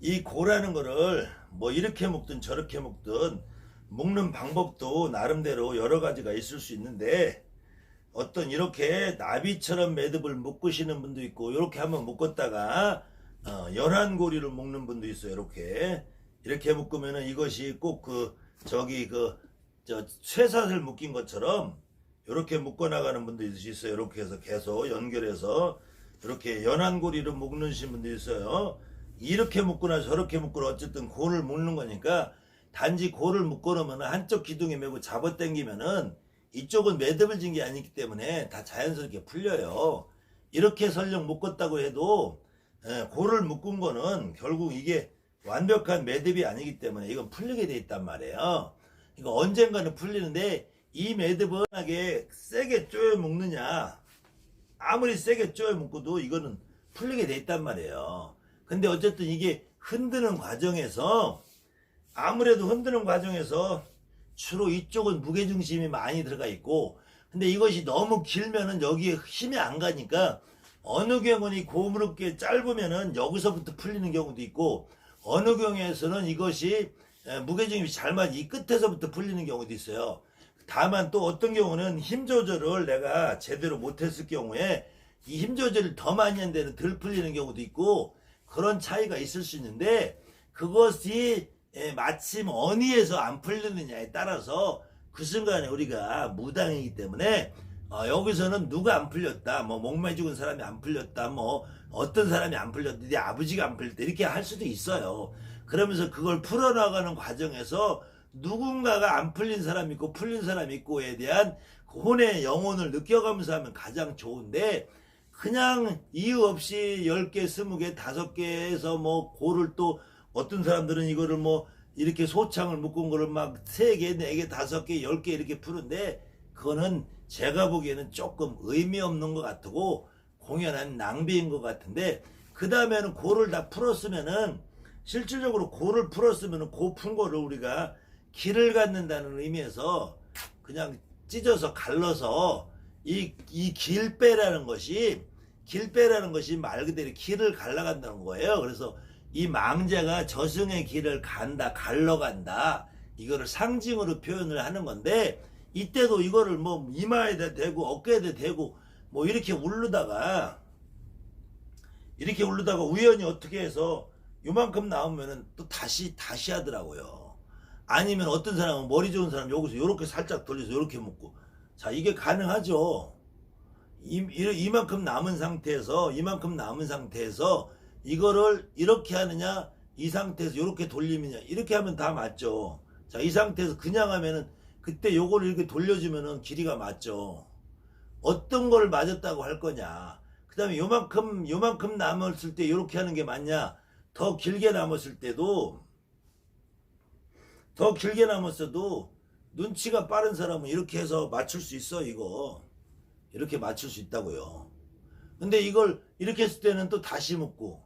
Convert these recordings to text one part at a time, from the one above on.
이 고라는 거를 뭐 이렇게 묶든 저렇게 묶든 묶는 방법도 나름대로 여러 가지가 있을 수 있는데, 어떤 이렇게 나비처럼 매듭을 묶으시는 분도 있고, 이렇게 한번 묶었다가 연한고리를 묶는 분도 있어요. 이렇게 묶으면은 이것이 꼭 저기 쇠사슬 묶인 것처럼 이렇게 묶어 나가는 분도 있어요. 이렇게 해서 계속 연결해서 이렇게 연한고리를 묶는 분도 있어요. 이렇게 묶거나 저렇게 묶거나 어쨌든 골을 묶는 거니까, 단지 골을 묶어 놓으면 한쪽 기둥에 매고 잡아당기면은 이쪽은 매듭을 진 게 아니기 때문에 다 자연스럽게 풀려요. 이렇게 설령 묶었다고 해도 골을 묶은 거는 결국 이게 완벽한 매듭이 아니기 때문에 이건 풀리게 돼 있단 말이에요. 이거 언젠가는 풀리는데, 이 매듭은 하게 세게 쪼여 묶느냐, 아무리 세게 쪼여 묶어도 이거는 풀리게 돼 있단 말이에요. 근데 어쨌든 이게 흔드는 과정에서, 아무래도 흔드는 과정에서 주로 이쪽은 무게중심이 많이 들어가 있고, 근데 이것이 너무 길면은 여기에 힘이 안 가니까, 어느 경우는 고무롭게 짧으면은 여기서부터 풀리는 경우도 있고, 어느 경우에서는 이것이 무게중심이 잘 맞아 이 끝에서부터 풀리는 경우도 있어요. 다만 또 어떤 경우는 힘 조절을 내가 제대로 못했을 경우에 이 힘 조절을 더 많이 한 데는 덜 풀리는 경우도 있고, 그런 차이가 있을 수 있는데, 그것이 마침 어디에서 안 풀리느냐에 따라서 그 순간에 우리가 무당이기 때문에 여기서는 누가 안 풀렸다, 뭐 목매 죽은 사람이 안 풀렸다, 뭐 어떤 사람이 안 풀렸다, 네 아버지가 안 풀렸다, 이렇게 할 수도 있어요. 그러면서 그걸 풀어나가는 과정에서 누군가가 안 풀린 사람이 있고 풀린 사람이 있고에 대한 혼의 영혼을 느껴가면서 하면 가장 좋은데, 그냥 이유 없이 10개, 20개, 5개에서 뭐 고를, 또 어떤 사람들은 이거를 뭐 이렇게 소창을 묶은 거를 막 3개, 4개, 5개, 10개 이렇게 푸는데, 그거는 제가 보기에는 조금 의미 없는 것 같고 공연한 낭비인 것 같은데, 그 다음에는 고를 다 풀었으면은, 실질적으로 고를 풀었으면은 고 푼 거를 우리가 길을 갖는다는 의미에서 그냥 찢어서 갈라서 이 길배라는 것이 말 그대로 길을 갈라간다는 거예요. 그래서 이 망자가 저승의 길을 간다, 갈러간다, 이거를 상징으로 표현을 하는 건데, 이때도 이거를 뭐 이마에다 대고 어깨에다 대고 뭐 이렇게 울르다가 우연히 어떻게 해서 요만큼 나오면은 또 다시 하더라고요. 아니면 어떤 사람은, 머리 좋은 사람 여기서 이렇게 살짝 돌려서 이렇게 묶고, 자, 이게 가능하죠. 이만큼 남은 상태에서 이거를 이렇게 하느냐, 이 상태에서 이렇게 돌리느냐, 이렇게 하면 다 맞죠. 자, 이 상태에서 그냥 하면은, 그때 요거를 이렇게 돌려주면은 길이가 맞죠. 어떤 걸 맞았다고 할 거냐. 그 다음에 요만큼 남았을 때 이렇게 하는 게 맞냐. 더 길게 남았어도 눈치가 빠른 사람은 이렇게 해서 맞출 수 있어. 이렇게 맞출 수 있다고요. 근데 이걸 이렇게 했을 때는 또 다시 묶고,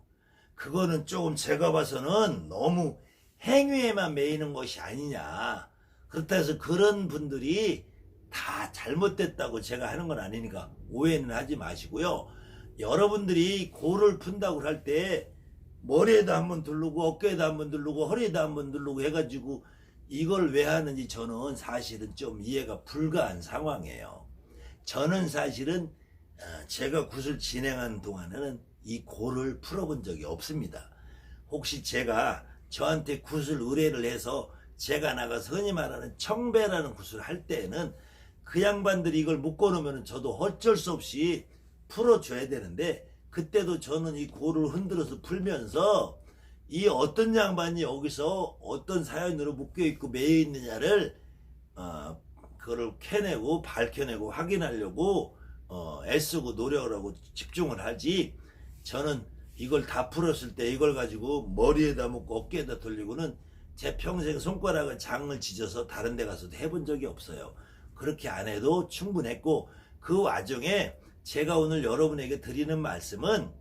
그거는 조금 제가 봐서는 너무 행위에만 매이는 것이 아니냐. 그렇다 해서 그런 분들이 다 잘못됐다고 제가 하는 건 아니니까 오해는 하지 마시고요. 여러분들이 고를 푼다고 할 때 머리에다 한번 두르고 어깨에다 한번 두르고 허리에다 한번 두르고 해가지고 이걸 왜 하는지 저는 사실은 좀 이해가 불가한 상황이에요. 저는 사실은 제가 굿을 진행하는 동안에는 이 고를 풀어본 적이 없습니다. 혹시 제가 저한테 굿을 의뢰를 해서 제가 나가서 흔히 말하는 청배라는 굿을 할 때에는 그 양반들이 이걸 묶어놓으면 저도 어쩔 수 없이 풀어줘야 되는데, 그때도 저는 이 고를 흔들어서 풀면서 이 어떤 양반이 여기서 어떤 사연으로 묶여있고 매여있느냐를 그거를 캐내고 밝혀내고 확인하려고 애쓰고 노력을 하고 집중을 하지, 저는 이걸 다 풀었을 때 이걸 가지고 머리에다 묶고 어깨에다 돌리고는 제 평생 손가락을 장을 찢어서 다른 데 가서도 해본 적이 없어요. 그렇게 안 해도 충분했고, 그 와중에 제가 오늘 여러분에게 드리는 말씀은,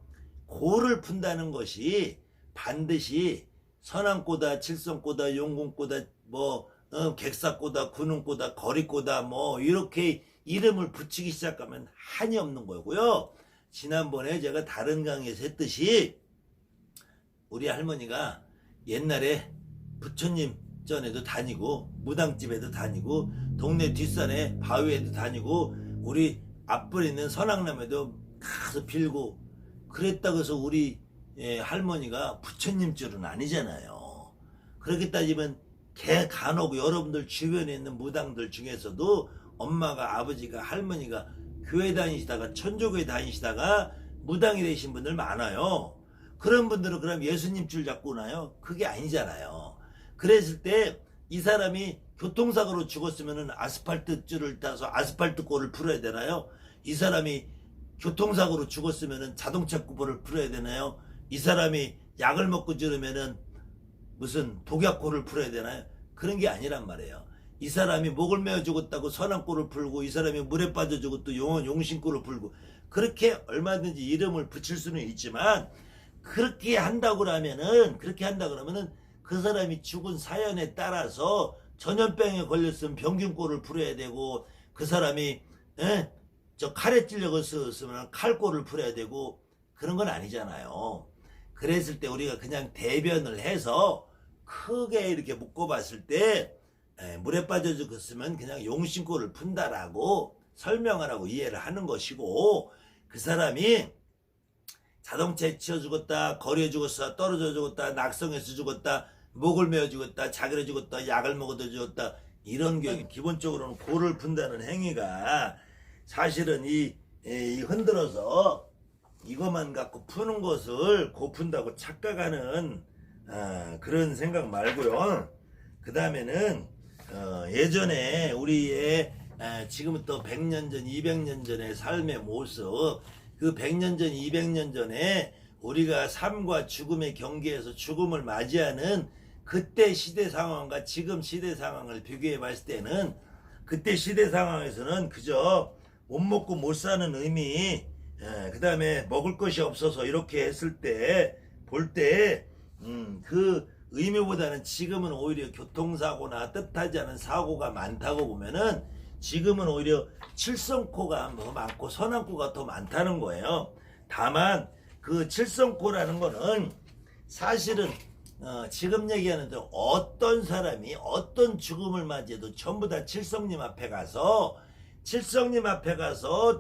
고를 푼다는 것이 반드시 선왕꼬다, 칠성꼬다, 용궁꼬다, 객사꼬다, 군웅꼬다, 거리꼬다, 뭐 이렇게 이름을 붙이기 시작하면 한이 없는 거고요. 지난번에 제가 다른 강의에서 했듯이 우리 할머니가 옛날에 부처님 전에도 다니고 무당집에도 다니고 동네 뒷산에 바위에도 다니고 우리 앞벌에 있는 선악나무에도 가서 빌고 그랬다고 해서 우리 할머니가 부처님 줄은 아니잖아요. 그렇게 따지면 간혹 여러분들 주변에 있는 무당들 중에서도 엄마가 아버지가 할머니가 교회 다니시다가 천주교에 다니시다가 무당이 되신 분들 많아요. 그런 분들은 그럼 예수님 줄 잡고 나요? 그게 아니잖아요. 그랬을 때 이 사람이 교통사고로 죽었으면 아스팔트 줄을 따서 아스팔트 꼴을 풀어야 되나요? 이 사람이 교통사고로 죽었으면 자동차 꼴을 풀어야 되나요? 이 사람이 약을 먹고 죽으면 무슨 독약골을 풀어야 되나요? 그런 게 아니란 말이에요. 이 사람이 목을 메어 죽었다고 선왕골을 풀고 이 사람이 물에 빠져 죽었다고 용신골을 풀고 그렇게 얼마든지 이름을 붙일 수는 있지만 그렇게 한다고 그러면은 그 사람이 죽은 사연에 따라서 전염병에 걸렸으면 병균골을 풀어야 되고 그 사람이 저 칼에 찔려서 칼골을 풀어야 되고 그런 건 아니잖아요. 그랬을 때 우리가 그냥 대변을 해서 크게 이렇게 묶어봤을 때 물에 빠져 죽었으면 그냥 용신골을 푼다라고 설명을 하고 이해를 하는 것이고 그 사람이 자동차에 치여 죽었다, 거리에 죽었다, 떨어져 죽었다, 낙성해서 죽었다, 목을 메어 죽었다, 자기를 죽었다, 약을 먹어도 죽었다 이런 경우 기본적으로는 골을 푼다는 행위가 사실은 이 흔들어서 이것만 갖고 푸는 것을 고 푼다고 착각하는 그런 생각 말고요. 그 다음에는 예전에 우리의 지금부터 100년 전, 200년 전의 삶의 모습 그 100년 전, 200년 전에 우리가 삶과 죽음의 경계에서 죽음을 맞이하는 그때 시대 상황과 지금 시대 상황을 비교해 봤을 때는 그때 시대 상황에서는 그저 못 먹고 못 사는 의미 그 다음에 먹을 것이 없어서 이렇게 했을 때 볼 때 그 의미보다는 지금은 오히려 교통사고나 뜻하지 않은 사고가 많다고 보면은 지금은 오히려 칠성코가 더 많고 선왕코가 더 많다는 거예요. 다만 그 칠성코라는 거는 사실은 지금 얘기하는 대로 어떤 사람이 어떤 죽음을 맞이해도 전부 다 칠성님 앞에 가서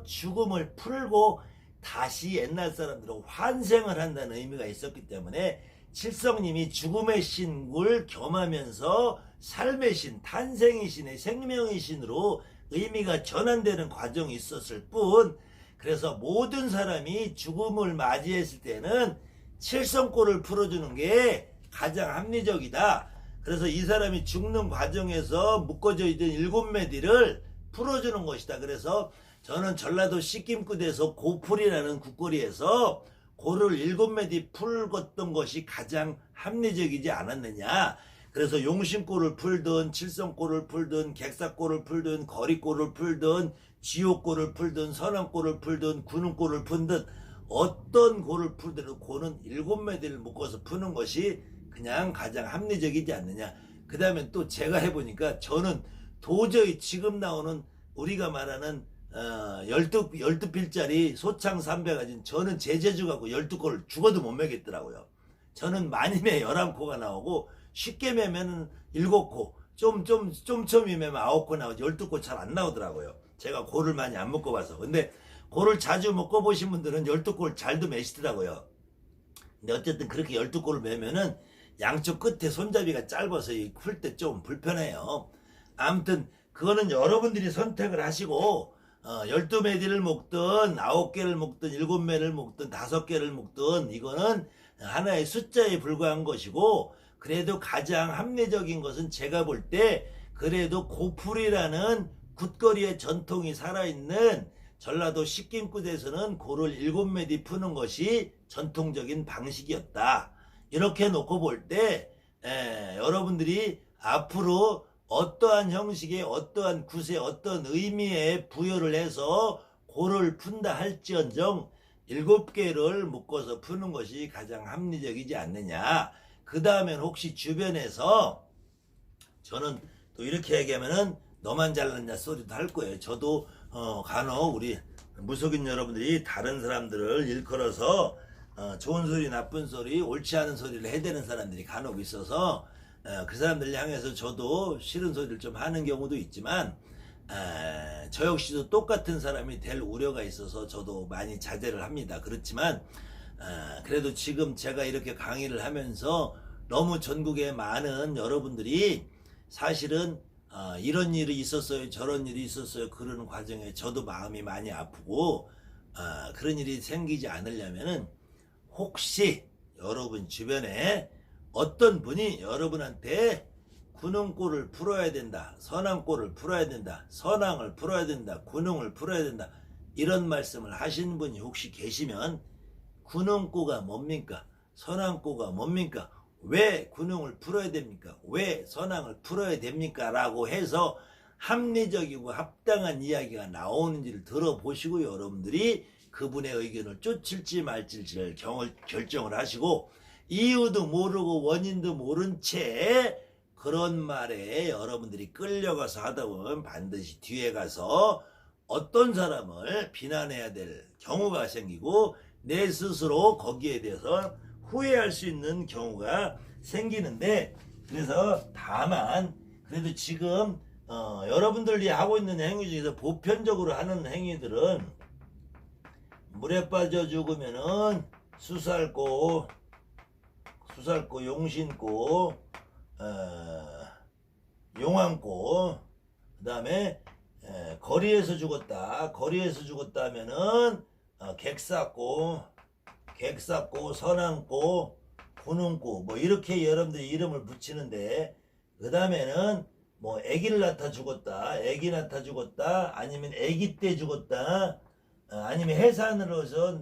죽음을 풀고 다시 옛날 사람들은 환생을 한다는 의미가 있었기 때문에 칠성님이 죽음의 신을 겸하면서 삶의 신, 탄생의 신의 생명의 신으로 의미가 전환되는 과정이 있었을 뿐 그래서 모든 사람이 죽음을 맞이했을 때는 칠성골을 풀어주는 게 가장 합리적이다. 그래서 이 사람이 죽는 과정에서 묶어져 있던 7매디를 풀어주는 것이다. 그래서 저는 전라도 시김굿에서 고풀이라는 국거리에서 고를 7매디 풀었던 것이 가장 합리적이지 않았느냐. 그래서 용신골을 풀든 칠성골을 풀든 객사골을 풀든 거리골을 풀든 지옥골을 풀든 선왕골을 풀든 구능골을 풀든 어떤 골을 풀든 고는 7매디를 묶어서 푸는 것이 그냥 가장 합리적이지 않느냐. 그 다음에 또 제가 해보니까 저는 도저히 지금 나오는 우리가 말하는 12필짜리 소창 300가진 저는 제재주 갖고 12골을 죽어도 못 매겠더라고요. 저는 많이 매 11코가 나오고 쉽게 매면 7코 좀 매면 9코 나오지 12코 잘 안 나오더라고요. 제가 골을 많이 안 묶어봐서. 근데 골을 자주 묶어보신 분들은 12골 잘도 매시더라고요. 근데 어쨌든 그렇게 12골을 매면은 양쪽 끝에 손잡이가 짧아서 풀 때 좀 불편해요. 아무튼 그거는 여러분들이 선택을 하시고 12매디를 묶든 9개를 묶든 7매를 묶든 5개를 묶든 이거는 하나의 숫자에 불과한 것이고 그래도 가장 합리적인 것은 제가 볼 때 그래도 고풀이라는 굿거리의 전통이 살아있는 전라도 식김굿에서는 고를 7매디 푸는 것이 전통적인 방식이었다. 이렇게 놓고 볼 때 여러분들이 앞으로 어떠한 형식의 어떠한 굿의 어떤 의미에 부여를 해서 고를 푼다 할지언정 7개를 묶어서 푸는 것이 가장 합리적이지 않느냐. 그 다음엔 혹시 주변에서 저는 또 이렇게 얘기하면은 너만 잘났냐 소리도 할 거예요. 저도 간혹 우리 무속인 여러분들이 다른 사람들을 일컬어서 좋은 소리 나쁜 소리 옳지 않은 소리를 해대는 사람들이 간혹 있어서 그 사람들 향해서 저도 싫은 소리를 좀 하는 경우도 있지만 저 역시도 똑같은 사람이 될 우려가 있어서 저도 많이 자제를 합니다. 그렇지만 그래도 지금 제가 이렇게 강의를 하면서 너무 전국에 많은 여러분들이 사실은 이런 일이 있었어요 저런 일이 있었어요 그러는 과정에 저도 마음이 많이 아프고 그런 일이 생기지 않으려면은 혹시 여러분 주변에 어떤 분이 여러분한테 군웅골을 풀어야 된다 선왕골을 풀어야 된다 선왕을 풀어야 된다 군웅을 풀어야 된다 이런 말씀을 하시는 분이 혹시 계시면 군웅고가 뭡니까 선왕고가 뭡니까 왜 군웅을 풀어야 됩니까 왜 선왕을 풀어야 됩니까 라고 해서 합리적이고 합당한 이야기가 나오는지를 들어보시고 여러분들이 그분의 의견을 쫓을지 말지를 결정을 하시고 이유도 모르고 원인도 모른 채 그런 말에 여러분들이 끌려가서 하다 보면 반드시 뒤에 가서 어떤 사람을 비난해야 될 경우가 생기고 내 스스로 거기에 대해서 후회할 수 있는 경우가 생기는데 그래서 다만 그래도 지금 여러분들이 하고 있는 행위 중에서 보편적으로 하는 행위들은 물에 빠져 죽으면은 수살고 용신고 용왕고 그 다음에 거리에서 죽었다 하면은 객사고 선왕고 군웅고 뭐 이렇게 여러분들이 이름을 붙이는데 그 다음에는 뭐 애기를 낳다 죽었다 아니면 애기 때 죽었다 아니면 해산으로서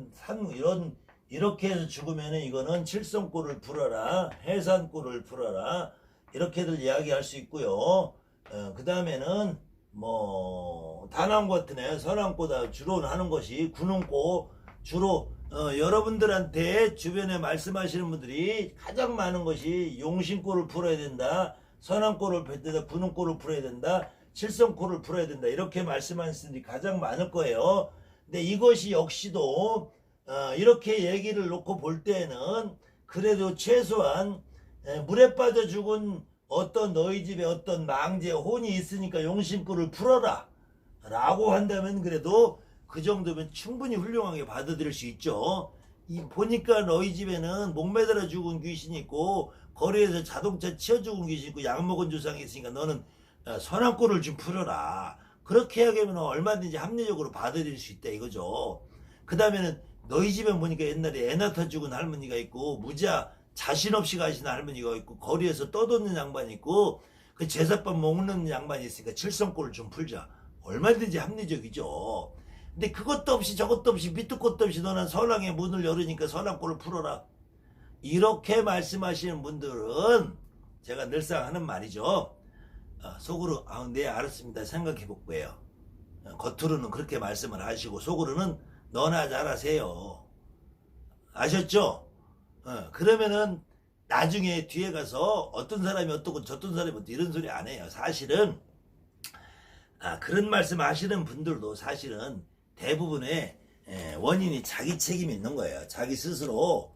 이렇게 해서 죽으면은 이거는 칠성골을 풀어라 해산골을 풀어라 이렇게들 이야기할 수 있고요. 그 다음에는 뭐 단왕고 같은 애 선왕고다 주로 하는 것이 군웅고 주로 여러분들한테 주변에 말씀하시는 분들이 가장 많은 것이 용신골을 풀어야 된다 선왕골을 풀어야 된다 군웅골을 풀어야 된다 칠성골을 풀어야 된다 이렇게 말씀하시는 분들이 가장 많을 거예요. 근데 이것이 역시도 이렇게 얘기를 놓고 볼 때는 그래도 최소한 물에 빠져 죽은 어떤 너희 집에 어떤 망제 혼이 있으니까 용신골을 풀어라 라고 한다면 그래도 그 정도면 충분히 훌륭하게 받아들일 수 있죠. 보니까 너희 집에는 목매달아 죽은 귀신이 있고 거리에서 자동차 치여 죽은 귀신이 있고 약 먹은 조상이 있으니까 너는 선왕골을 좀 풀어라. 그렇게 하면 얼마든지 합리적으로 받아들일 수 있다 이거죠. 그 다음에는 너희 집에 보니까 옛날에 애 낳다 죽은 할머니가 있고 무자 자신 없이 가시는 할머니가 있고 거리에서 떠도는 양반이 있고 그 제사밥 먹는 양반이 있으니까 칠성골을 좀 풀자. 얼마든지 합리적이죠. 근데 그것도 없이 저것도 없이 밑도 끝도 없이 너는 선왕의 문을 열으니까 선왕골을 풀어라. 이렇게 말씀하시는 분들은 제가 늘상 하는 말이죠. 속으로 네 알았습니다 생각해 볼게요. 겉으로는 그렇게 말씀을 하시고 속으로는 너나 잘하세요. 아셨죠? 그러면은 나중에 뒤에 가서 어떤 사람이 어떻고 저떤 사람이 어떻고 이런 소리 안 해요. 사실은 그런 말씀 하시는 분들도 사실은 대부분의 원인이 자기 책임이 있는 거예요. 자기 스스로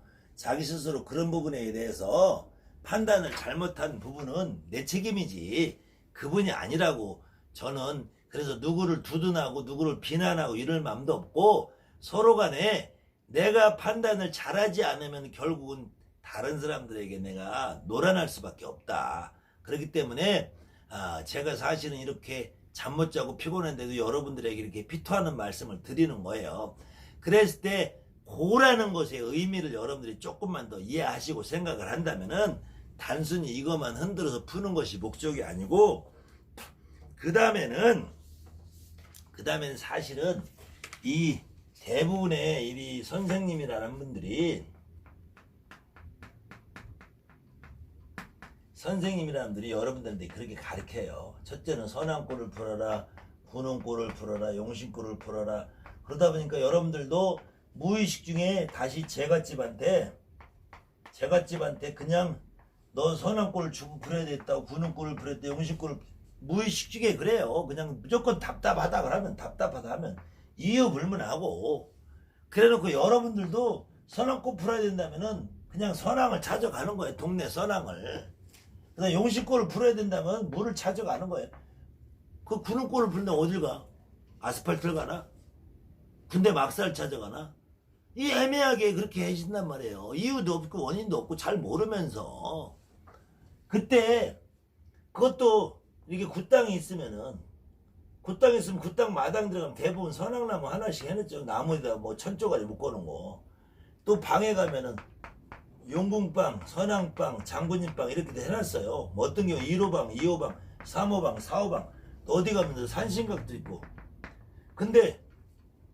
그런 부분에 대해서 판단을 잘못한 부분은 내 책임이지 그분이 아니라고. 저는 그래서 누구를 두둔하고 누구를 비난하고 이럴 마음도 없고 서로 간에 내가 판단을 잘하지 않으면 결국은 다른 사람들에게 내가 노란할 수밖에 없다. 그렇기 때문에 제가 사실은 이렇게 잠 못 자고 피곤한데도 여러분들에게 이렇게 피토하는 말씀을 드리는 거예요. 그랬을 때 고라는 것의 의미를 여러분들이 조금만 더 이해하시고 생각을 한다면은 단순히 이것만 흔들어서 푸는 것이 목적이 아니고 그 다음에는 사실은 이 대부분의 이 선생님이라는 분들이 여러분들한테 그렇게 가르쳐요. 첫째는 선왕골을 풀어라, 군웅골을 풀어라, 용신골을 풀어라. 그러다 보니까 여러분들도 무의식 중에 다시 제갓집한테 그냥 너 선왕골을 풀어야 됐다고 군웅골을 풀어야 됐다 용신골을 무의식 중에 그래요. 그냥 무조건 답답하다 하면 이유 불문하고 그래놓고 여러분들도 선왕골 풀어야 된다면은 그냥 선왕을 찾아가는 거예요. 동네 선왕을. 그다음 용신골을 풀어야 된다면 물을 찾아가는 거예요. 그 구릉골을 풀면 어딜 가? 아스팔트를 가나? 군대 막살 찾아가나? 이 애매하게 그렇게 해진단 말이에요. 이유도 없고 원인도 없고 잘 모르면서. 그때 그것도 이게 굿땅이 있으면은 굿땅 있으면 굿땅 마당 들어가면 대부분 선왕나무 하나씩 해놨죠. 나무에다 뭐 천조가지 묶어놓은 거. 또 방에 가면은 용궁방, 선왕방, 장군님방 이렇게 해놨어요. 뭐 어떤 경우 1호방, 2호방, 3호방, 4호방 어디 가면 산신각도 있고. 근데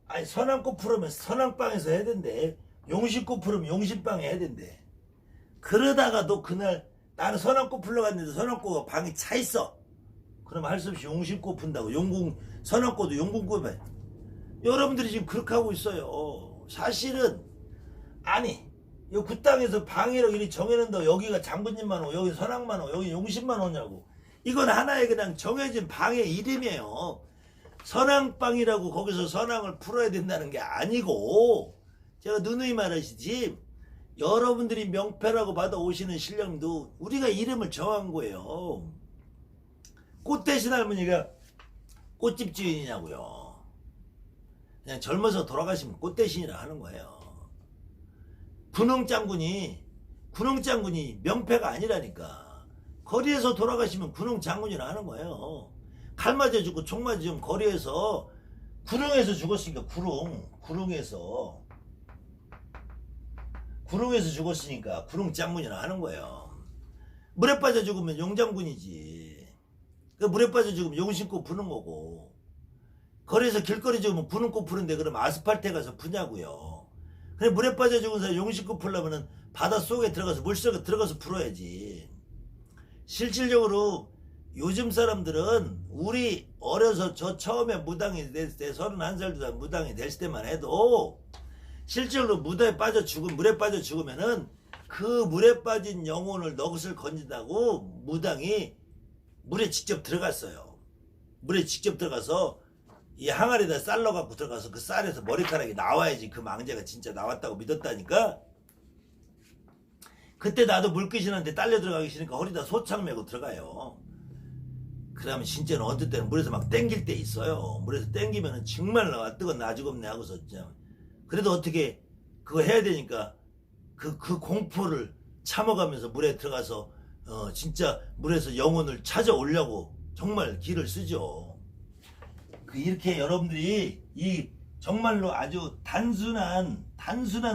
아니 선왕꽃 풀으면 선왕방에서 해야 된대. 용신꽃 풀으면 용신방에 해야 된대. 그러다가도 그날 나는 선왕꽃 풀러 갔는데 선왕꽃가 방이 차 있어. 그럼 할 수 없이 용신꽃 푼다고. 용궁 선왕꽃도 용궁꽃에. 여러분들이 지금 그렇게 하고 있어요. 사실은 아니 그 땅에서 방이라고 이리 정해놓는다고 여기가 장군님만 오고 여기 선왕만 오고 여기 용신만 오냐고. 이건 하나의 그냥 정해진 방의 이름이에요. 선왕방이라고 거기서 선왕을 풀어야 된다는 게 아니고, 제가 누누이 말하시지 여러분들이 명패라고 받아오시는 신령도 우리가 이름을 정한 거예요. 꽃 대신 할머니가 꽃집 주인이냐고요. 그냥 젊어서 돌아가시면 꽃 대신이라 하는 거예요. 군웅장군이 명패가 아니라니까. 거리에서 돌아가시면 군웅장군이라 하는 거예요. 칼 맞아 죽고 총 맞아 죽으면 거리에서 구릉에서 죽었으니까 구릉에서 죽었으니까 구릉장군이라 하는 거예요. 물에 빠져 죽으면 용장군이지. 그 물에 빠져 죽으면 용신꽃 푸는 거고. 거리에서 길거리 죽으면 구릉꽃 푸는데 그럼 아스팔트에 가서 푸냐고요. 그래 물에 빠져 죽은 사람 용신꽃 풀려면은 바닷속에 들어가서 물속에 들어가서 풀어야지. 실질적으로 요즘 사람들은 우리 어려서 저 처음에 무당이 됐을 때 31살 무당이 됐을 때만 해도 실질로 물에 빠져 죽으면은 그 물에 빠진 영혼을 넋을 건진다고 무당이 물에 직접 들어갔어요. 물에 직접 들어가서 이 항아리에다 쌀 넣어갖고 들어가서 그 쌀에서 머리카락이 나와야지 그 망자가 진짜 나왔다고 믿었다니까. 그때 나도 물귀신한테 딸려 들어가기 싫으니까 허리다 소창 메고 들어가요. 그러면 진짜는 어떨 때는 물에서 막 땡길 때 있어요. 물에서 땡기면은 정말 나와 뜨거운 나죽없네 하고서 그래도 어떻게 그거 해야 되니까 그 공포를 참아가면서 물에 들어가서 진짜 물에서 영혼을 찾아오려고 정말 기를 쓰죠. 이렇게 여러분들이 이 정말로 아주 단순한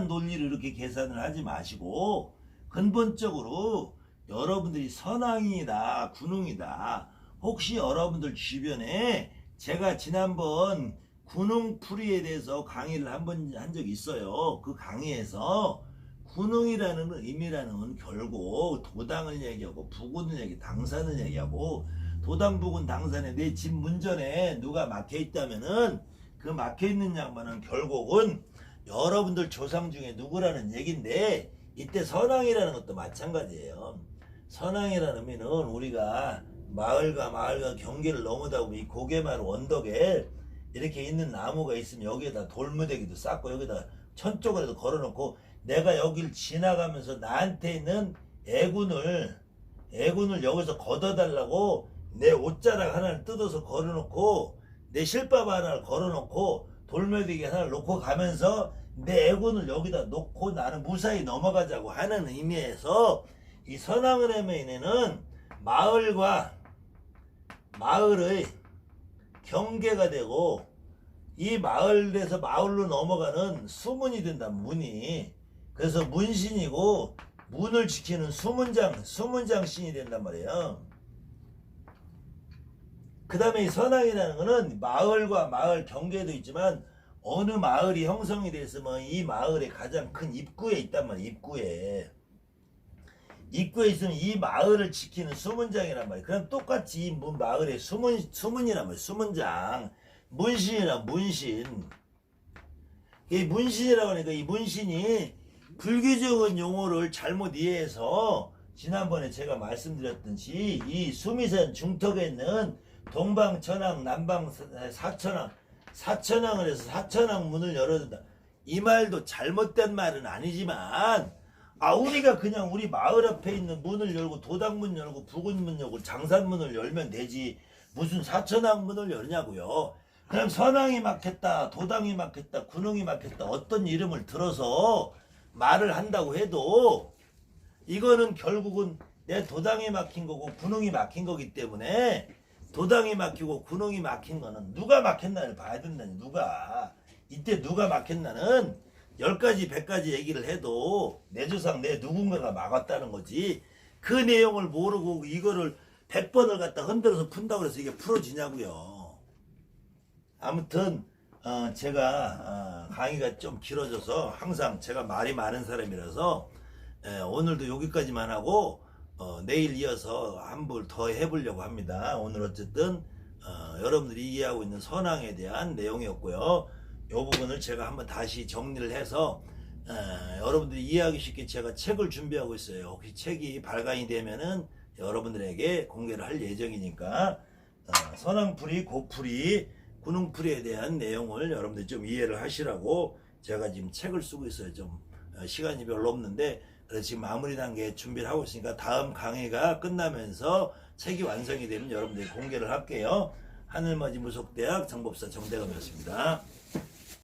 논리를 이렇게 계산을 하지 마시고 근본적으로 여러분들이 선왕이다 군웅이다. 혹시 여러분들 주변에 제가 지난번 군웅풀이에 대해서 강의를 한 적이 있어요. 그 강의에서 군웅이라는 의미라는 건 결국 도당을 얘기하고 부군을 얘기, 당산을 얘기하고 도당, 부군, 당산에 내 집 문전에 누가 막혀있다면은 그 막혀있는 양반은 결국은 여러분들 조상 중에 누구라는 얘긴데 이때 선왕이라는 것도 마찬가지예요. 선왕이라는 의미는 우리가 마을과 경계를 넘어다 보면 이 고개마을 원덕에 이렇게 있는 나무가 있으면 여기에다 돌무대기도 쌓고 여기다 천쪽으로도 걸어놓고 내가 여길 지나가면서 나한테 있는 애군을 여기서 걷어달라고 내 옷자락 하나를 뜯어서 걸어놓고 내 실밥 하나를 걸어놓고 돌무대기 하나를 놓고 가면서 내 애군을 여기다 놓고 나는 무사히 넘어가자고 하는 의미에서 이 선왕의는 마을과 마을의 경계가 되고 이 마을에서 마을로 넘어가는 수문이 된다. 문이. 그래서 문신이고 문을 지키는 수문장 신이 된단 말이에요. 그 다음에 이 선왕이라는 거는 마을과 마을 경계도 있지만 어느 마을이 형성이 됐으면 이 마을의 가장 큰 입구에 있단 말이에요. 입구에 있으면 이 마을을 지키는 수문장이란 말이에요. 그럼 똑같이 이 마을의 수문이란 말이에요. 수문장. 문신이란 문신. 이 문신이라고 하니까 이 문신이 불교적인 용어를 잘못 이해해서 지난번에 제가 말씀드렸듯이 이 수미산 중턱에 있는 동방 천왕 남방 사천왕 사천왕을 해서 사천왕 문을 열어준다. 이 말도 잘못된 말은 아니지만 우리가 그냥 우리 마을 앞에 있는 문을 열고 도당문 열고 부근문 열고 장산문을 열면 되지 무슨 사천왕문을 열냐고요. 그냥 선왕이 막혔다 도당이 막혔다 군웅이 막혔다 어떤 이름을 들어서 말을 한다고 해도 이거는 결국은 내 도당이 막힌 거고 군웅이 막힌 거기 때문에 도당이 막히고 군웅이 막힌 거는 누가 막혔나를 봐야 된다니. 누가 이때 누가 막혔나는 10가지 100가지 얘기를 해도 내 조상 내 누군가가 막았다는 거지. 그 내용을 모르고 이거를 100번을 갖다 흔들어서 푼다고 해서 이게 풀어지냐고요. 아무튼 제가 강의가 좀 길어져서 항상 제가 말이 많은 사람이라서 오늘도 여기까지만 하고 내일 이어서 한 번 더 해보려고 합니다. 오늘 어쨌든 여러분들이 이해하고 있는 선왕에 대한 내용이었고요. 이 부분을 제가 한번 다시 정리를 해서 여러분들이 이해하기 쉽게 제가 책을 준비하고 있어요. 혹시 책이 발간이 되면은 여러분들에게 공개를 할 예정이니까 선왕풀이 고풀이 군웅풀이에 대한 내용을 여러분들이 좀 이해를 하시라고 제가 지금 책을 쓰고 있어요. 좀 시간이 별로 없는데 그래서 지금 마무리 단계에 준비를 하고 있으니까 다음 강의가 끝나면서 책이 완성이 되면 여러분들이 공개를 할게요. 하늘맞이 무속대학 정법사 정대감이었습니다.